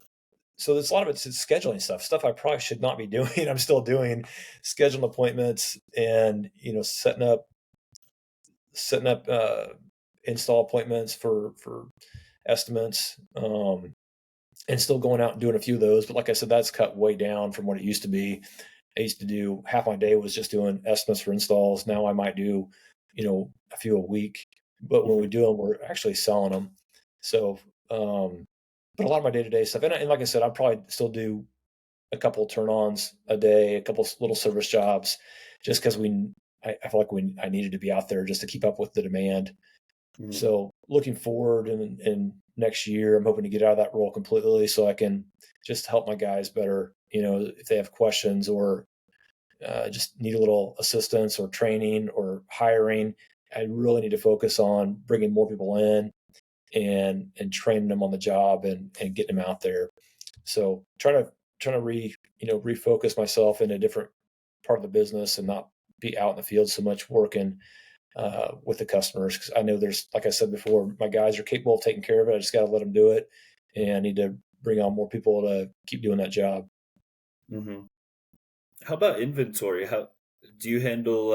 B: so there's a lot of it's scheduling stuff I probably should not be doing. I'm still doing scheduling appointments and, setting up install appointments for estimates, and still going out and doing a few of those. But like I said, that's cut way down from what it used to be. I used to do half my day was just doing estimates for installs. Now I might do, a few a week. But when we
A: Hmm.
B: do them, we're actually selling them. So, but a lot of my day to day stuff, and like I said, I probably still do a couple turn ons a day, a couple little service jobs, just because I feel like I needed to be out there just to keep up with the demand.
A: Hmm.
B: So looking forward in next year, I'm hoping to get out of that role completely so I can just help my guys better. If they have questions or just need a little assistance or training or hiring, I really need to focus on bringing more people in and training them on the job and getting them out there. So trying to refocus myself in a different part of the business and not be out in the field so much working with the customers, because I know there's, like I said before, my guys are capable of taking care of it. I just got to let them do it, and I need to bring on more people to keep doing that job.
A: Hmm. How about inventory? How do you handle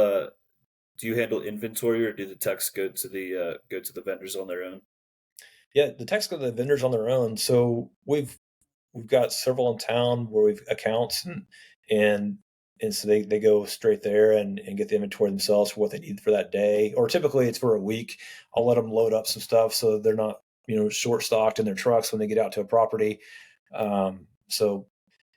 A: inventory, or do the techs go to the vendors on their own?
B: Yeah, the techs go to the vendors on their own. So we've got several in town where we've accounts and and so they go straight there and get the inventory themselves for what they need for that day. Or typically it's for a week. I'll let them load up some stuff so they're not, short stocked in their trucks when they get out to a property. So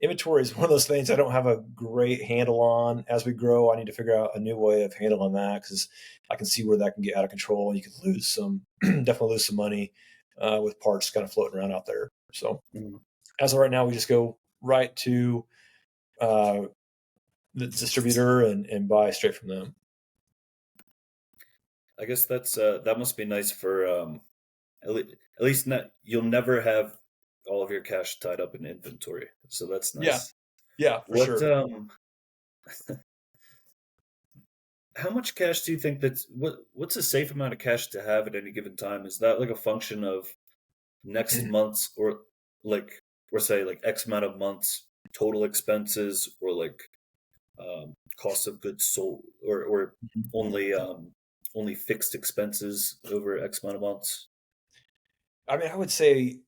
B: inventory is one of those things I don't have a great handle on. As we grow, I need to figure out a new way of handling that because I can see where that can get out of control and you can lose some, definitely lose some money with parts kind of floating around out there. So
A: Mhm.
B: as of right now, we just go right to uh, the distributor and buy straight from them.
A: I guess that must be nice for at least not you'll never have all of your cash tied up in inventory, so that's
B: Yeah,
A: nice.
B: yeah, for
A: What
B: sure.
A: how much cash do you think what's a safe amount of cash to have at any given time? Is that like a function of next month's like or say like X amount of months total expenses or like cost of goods sold or only only fixed expenses over X amount of months?
B: I mean, I would say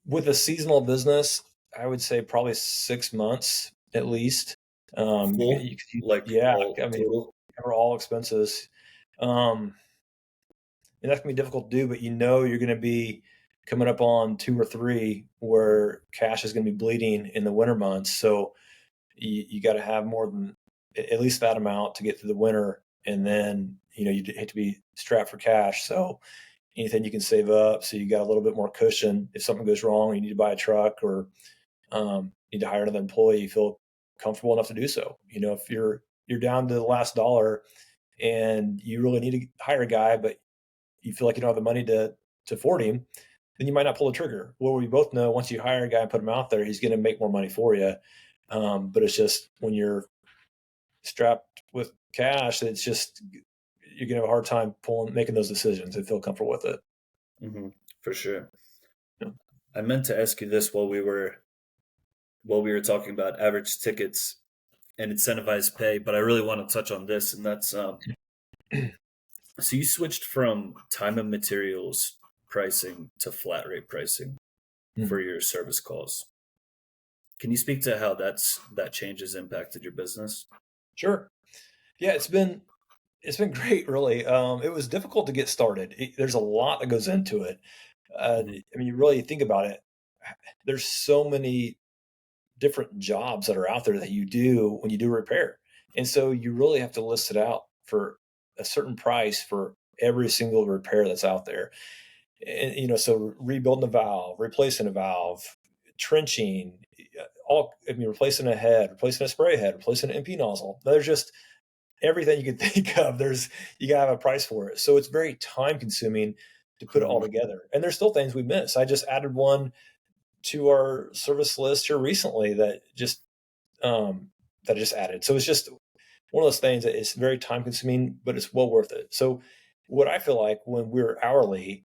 B: with a seasonal business, I would say probably 6 months at least.
A: Full, like
B: Yeah,
A: all
B: I mean,
A: total?
B: cover all expenses. Um, and that's gonna be difficult to do, but you're gonna be coming up on two or three where cash is gonna be bleeding in the winter months. So you got to have more than at least that amount to get through the winter, and then you hate to be strapped for cash. So anything you can save up, so you got a little bit more cushion if something goes wrong, you need to buy a truck or need to hire another employee. You feel comfortable enough to do so. If you're down to the last dollar and you really need to hire a guy, but you feel like you don't have the money to afford him, then you might not pull the trigger. Well, we both know once you hire a guy and put him out there, he's going to make more money for you. But it's just when you're strapped with cash, it's just you're gonna have a hard time making those decisions and feel comfortable with it.
A: Hmm. For sure.
B: Yeah.
A: I meant to ask you this while we were while we were talking about average tickets and incentivized pay, but I really want to touch on this, and that's so you switched from time and materials pricing to flat rate pricing for
B: Mhm.
A: your service calls. Can you speak to how that change has impacted your business?
B: Sure. Yeah, it's been great, really. It was difficult to get started. There's a lot that goes into it.
A: Hmm.
B: I mean, you really think about it. There's so many different jobs that are out there that you do when you do repair, and so you really have to list it out for a certain price for every single repair that's out there. And so rebuilding a valve, replacing a valve, trenching, all I mean, replacing a head, replacing a spray head, replacing an MP nozzle. There's just everything you can think of. You gotta have a price for it. So it's very time consuming to put it all
A: Hmm.
B: together. And there's still things we miss. I just added one to our service list here recently that I just added. So it's just one of those things that is very time consuming, but it's well worth it. So what I feel like when we're hourly,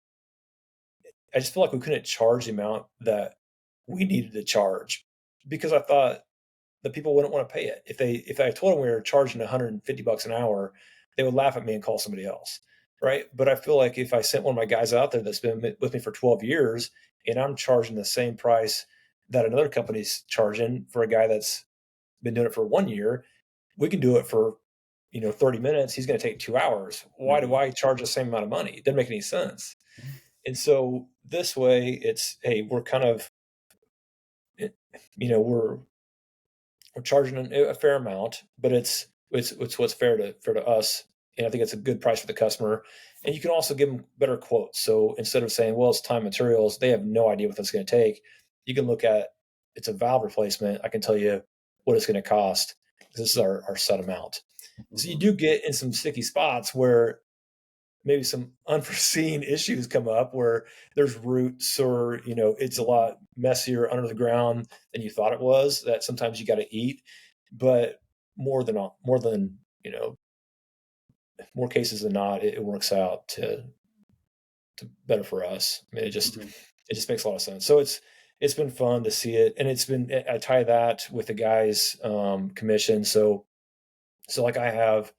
B: I just feel like we couldn't charge the amount that we needed to charge because I thought the people wouldn't want to pay it. If I told them we were charging $150 an hour, they would laugh at me and call somebody else, right? But I feel like if I sent one of my guys out there that's been with me for 12 years and I'm charging the same price that another company's charging for a guy that's been doing it for 1 year, we can do it for 30 minutes. He's going to take 2 hours. Why do
A: Hmm.
B: I charge the same amount of money? It doesn't make any sense. And so this way, it's hey, we're kind of eh, you know we're charging a fair amount, but it's what's fair to us, and I think it's a good price for the customer. And you can also give them better quotes. So instead of saying, "Well, it's time materials," they have no idea what that's going to take. You can look at it's a valve replacement. I can tell you what it's going to cost. This is our set amount. So you
A: Hmm.
B: do get in some sticky spots where maybe some unforeseen issues come up where there's roots or it's a lot messier under the ground than you thought it was that sometimes you got to eat, but more than more cases than not it works out to better for us. I mean
A: Hmm.
B: it just makes a lot of sense. So it's been fun to see it, and I tie that with the guys commission. So like I have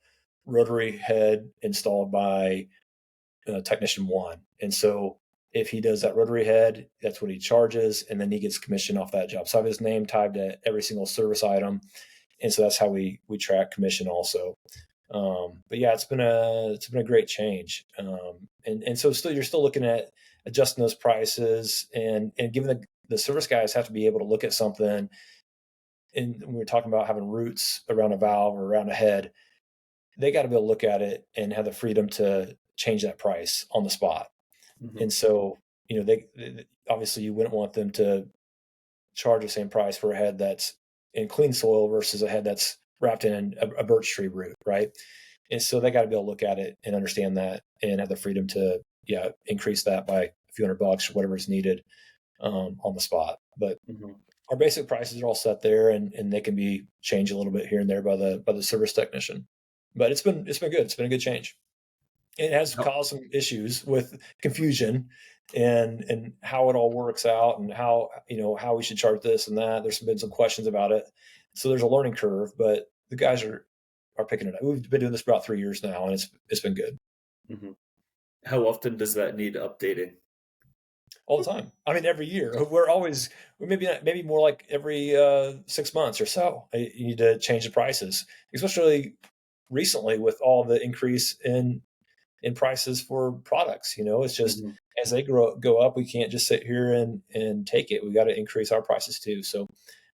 B: rotary head installed by technician one. And so if he does that rotary head, that's what he charges, and then he gets commission off that job. So I have his name tied to every single service item, and so that's how we track commission also. But yeah, it's been a great change, and so still you're still looking at adjusting those prices and giving the service guys have to be able to look at something. And when we're talking about having roots around a valve or around a head, they got to be able to look at it and have the freedom to change that price on the spot.
A: Hmm.
B: And so, they obviously you wouldn't want them to charge the same price for a head that's in clean soil versus a head that's wrapped in a birch tree root, right? And so they got to be able to look at it and understand that and have the freedom to, yeah, increase that by a few $100 or whatever is needed on the spot. But
A: Hmm.
B: our basic prices are all set there, and they can be changed a little bit here and there by the service technician. But it's been good. It's been a good change. It has
A: How,
B: caused some issues with confusion and how it all works out and how we should chart this and that. There's been some questions about it, so there's a learning curve. But the guys are picking it up. We've been doing this for about 3 years now, and it's been good
A: hmm how often does that need updating?
B: all the time. I mean, every year we're maybe more like every 6 months or so. You need to change the prices, especially recently with all the increase in prices for products. It's just
A: Hmm.
B: as they go up, we can't just sit here and take it. We got to increase our prices too. So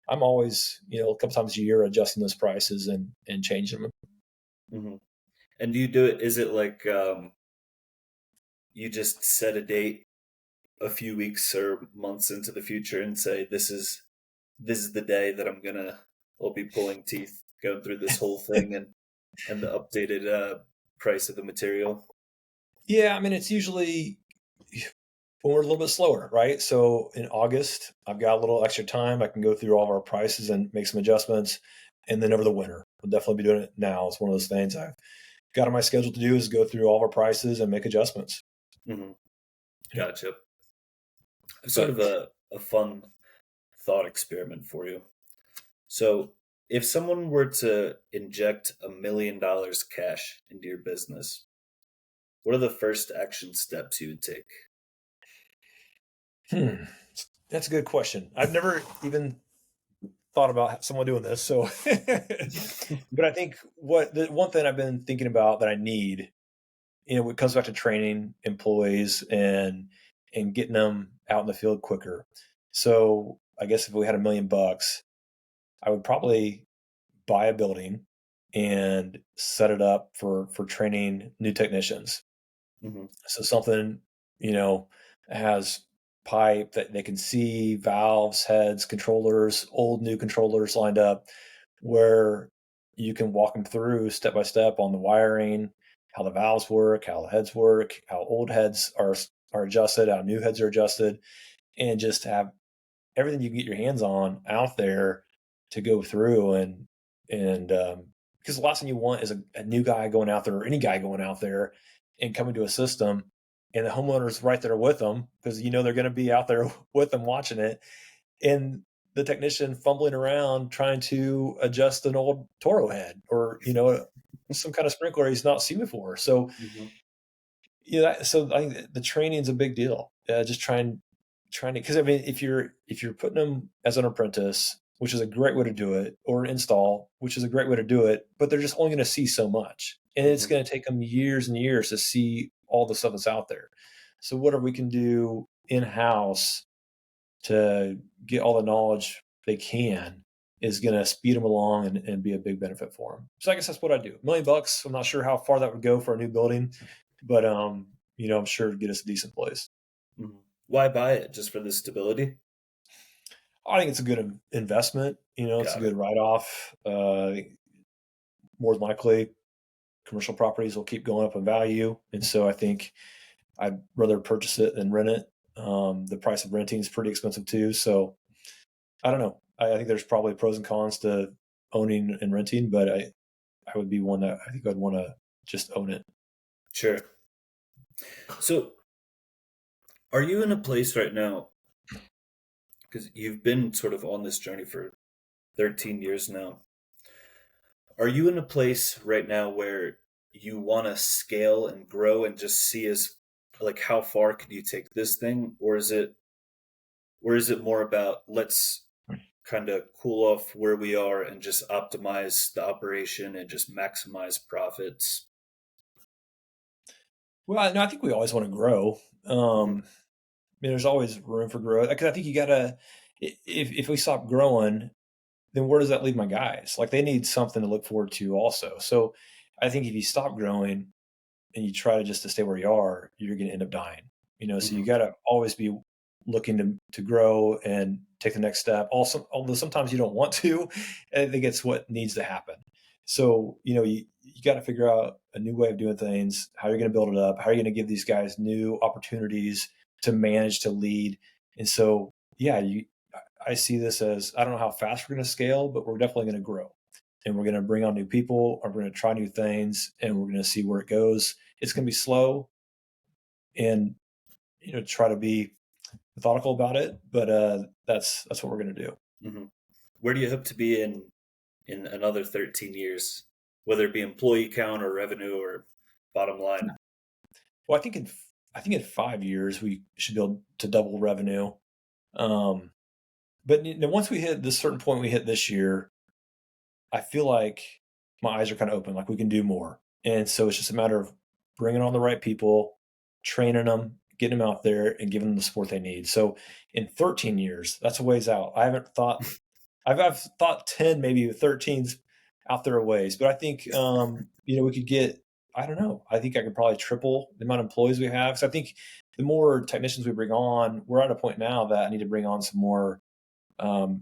B: I'm always, a couple times a year adjusting those prices and changing them.
A: Hmm. And do you do it? Is it like you just set a date a few weeks or months into the future and say this is the day that I'll be pulling teeth going through this whole thing and the updated price of the material?
B: Yeah, I mean it's usually when we're a little bit slower, right? So in August, I've got a little extra time. I can go through all of our prices and make some adjustments. And then over the winter, we'll definitely be doing it now. It's one of those things I've got on my schedule to do is go through all of our prices and make adjustments.
A: Hmm.
B: Yeah.
A: Gotcha. Sort
B: But
A: of a fun thought experiment for you. So, if someone were to inject $1 million cash into your business, what are the first action steps you would take?
B: Hmm. That's a good question. I've never even thought about someone doing this. So, but I think what the one thing I've been thinking about that I need, it comes back to training employees and getting them out in the field quicker. So, I guess if we had $1 million, I would probably buy a building and set it up for training new technicians.
A: Hmm.
B: So something, you know, has pipe that they can see, valves, heads, controllers, old new controllers lined up, where you can walk them through step by step on the wiring, how the valves work, how the heads work, how old heads are adjusted, how new heads are adjusted, and just have everything you can get your hands on out there to go through and because the last thing you want is a new guy going out there or any guy going out there and coming to a system and the homeowner's right there with them because they're going to be out there with them watching it, and the technician fumbling around trying to adjust an old Toro head or some kind of sprinkler he's not seen before. So
A: Hmm.
B: so I think the training is a big deal. Just trying to, because I mean, if you're putting them as an apprentice, which is a great way to do it, or an install, which is a great way to do it, but they're just only going to see so much, and it's
A: Hmm.
B: going to take them years and years to see all the stuff that's out there. So whatever we can do in house to get all the knowledge they can is going to speed them along and be a big benefit for them. So I guess that's what I do. $1 million. I'm not sure how far that would go for a new building, but I'm sure it'd get us a decent place.
A: Hmm. Why buy it? Just for the stability?
B: I think it's a good investment. It's a
A: Got it.
B: good write off. More than likely, commercial properties will keep going up in value, and so I think I'd rather purchase it than rent it. The price of renting is pretty expensive too, so I don't know. I think there's probably pros and cons to owning and renting, but I would be one that I think I'd want to just own it.
A: Sure. So, are you in a place right now, because you've been sort of on this journey for 13 years now? Are you in a place right now where you want to scale and grow and just see as like how far can you take this thing, or is it more about let's kind of cool off where we are and just optimize the operation and just maximize profits?
B: Well, no, I think we always want to grow.
A: Hmm.
B: I mean, there's always room for growth. Because I think you gotta, if we stop growing, then where does that leave my guys? Like they need something to look forward to also. So I think if you stop growing and you try to just to stay where you are, you're going to end up dying. So you
A: Hmm.
B: got to always be looking to grow and take the next step. Also, although sometimes you don't want to, I think it's what needs to happen. So you got to figure out a new way of doing things, how you're going to build it up, how you're going to give these guys new opportunities to manage, to lead. And so yeah, I see this as, I don't know how fast we're going to scale, but we're definitely going to grow. And we're going to bring on new people, or we're going to try new things, and we're going to see where it goes. It's going to be slow, and try to be methodical about it. But that's what we're going to do.
A: Hmm. Where do you hope to be in another 13 years, whether it be employee count or revenue or bottom line?
B: Well, I think in 5 years we should be able to double revenue. Um, but once we hit this certain point we hit this year, I feel like my eyes are kind of open, like we can do more. And so it's just a matter of bringing on the right people, training them, getting them out there, and giving them the support they need. So in 13 years, that's a ways out. I haven't thought, I've thought 10, maybe 13's out there a ways, but I think, we could get, I don't know, I think I could probably triple the amount of employees we have. So I think the more technicians we bring on, we're at a point now that I need to bring on some more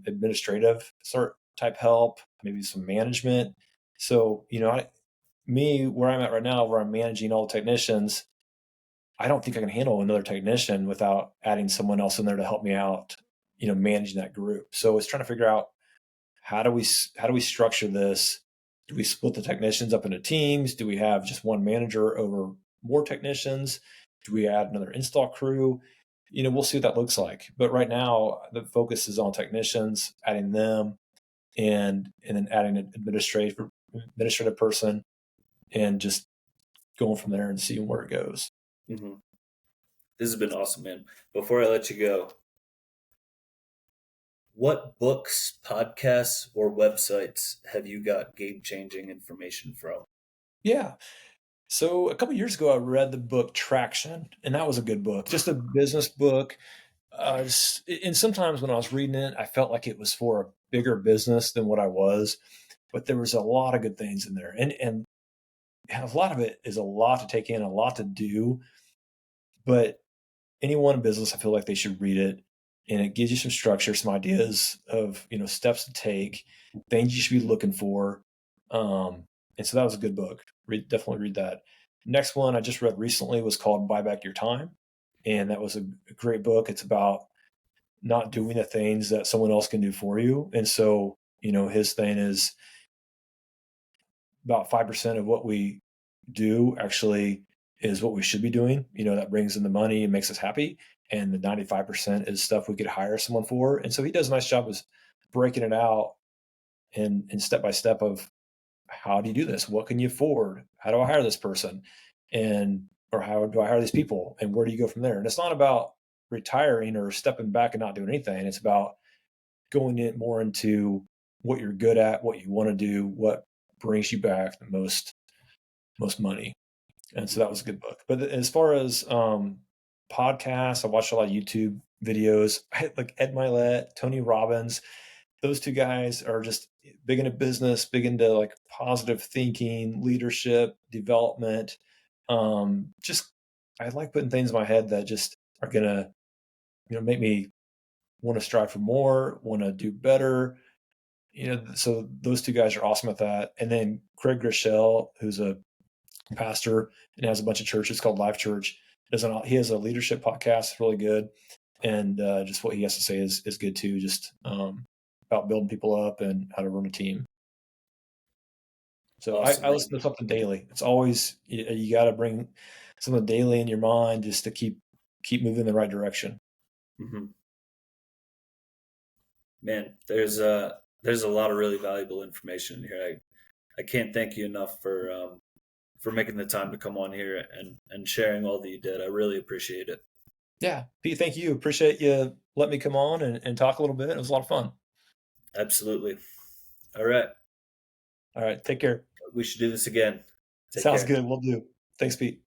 B: administrative sort type help, maybe some management. So, where I'm at right now, where I'm managing all the technicians, I don't think I can handle another technician without adding someone else in there to help me out, managing that group. So it's trying to figure out how do we structure this? Do we split the technicians up into teams? Do we have just one manager over more technicians? Do we add another install crew? We'll see what that looks like. But right now, the focus is on technicians, adding them, and then adding an administrative person, and just going from there and seeing where it goes.
A: Hmm. This has been awesome, man. Before I let you go, what books, podcasts, or websites have you got game-changing information from?
B: Yeah. So a couple years ago, I read the book Traction, and that was a good book, just a business book. And sometimes when I was reading it, I felt like it was for a bigger business than what I was, but there was a lot of good things in there, and a lot of it is a lot to take in, a lot to do. But anyone in business, I feel like they should read it, and it gives you some structure, some ideas of steps to take, things you should be looking for. And so that was a good book. Definitely read that. Next one I just read recently was called Buy Back Your Time, and that was a great book. It's about not doing the things that someone else can do for you, and so his thing is about 5% of what we do actually is what we should be doing. That brings in the money and makes us happy. And the 95% is stuff we could hire someone for. And so he does a nice job of breaking it out and step by step of how do you do this? What can you afford? How do I hire this person? Or how do I hire these people? And where do you go from there? And it's not about retiring or stepping back and not doing anything. It's about going in more into what you're good at, what you want to do, what brings you back the most money. And so that was a good book. But as far as podcasts, I watched a lot of YouTube videos. Like Ed Milet, Tony Robbins. Those two guys are just big into business, big into like positive thinking, leadership, development. Just I like putting things in my head that just are gonna, make me want to strive for more, want to do better. So those two guys are awesome at that. And then Craig Groeschel, who's a pastor and has a bunch of churches called Life Church. He has a leadership podcast, really good, and just what he has to say is good too. Just about building people up and how to run a team. So
A: Awesome,
B: I
A: man.
B: listen to something daily. It's always you got to bring something daily in your mind just to keep moving in the right direction.
A: Hmm. Man, there's a lot of really valuable information here. I can't thank you enough for making the time to come on here and sharing all that you did. I really appreciate it.
B: Yeah, Pete, thank you. Appreciate you letting me come on and talk a little bit. It was a lot of fun.
A: Absolutely. All right.
B: All right, take care.
A: We should do this again. Take
B: Sounds
A: care.
B: good. We'll do. Thanks, Pete.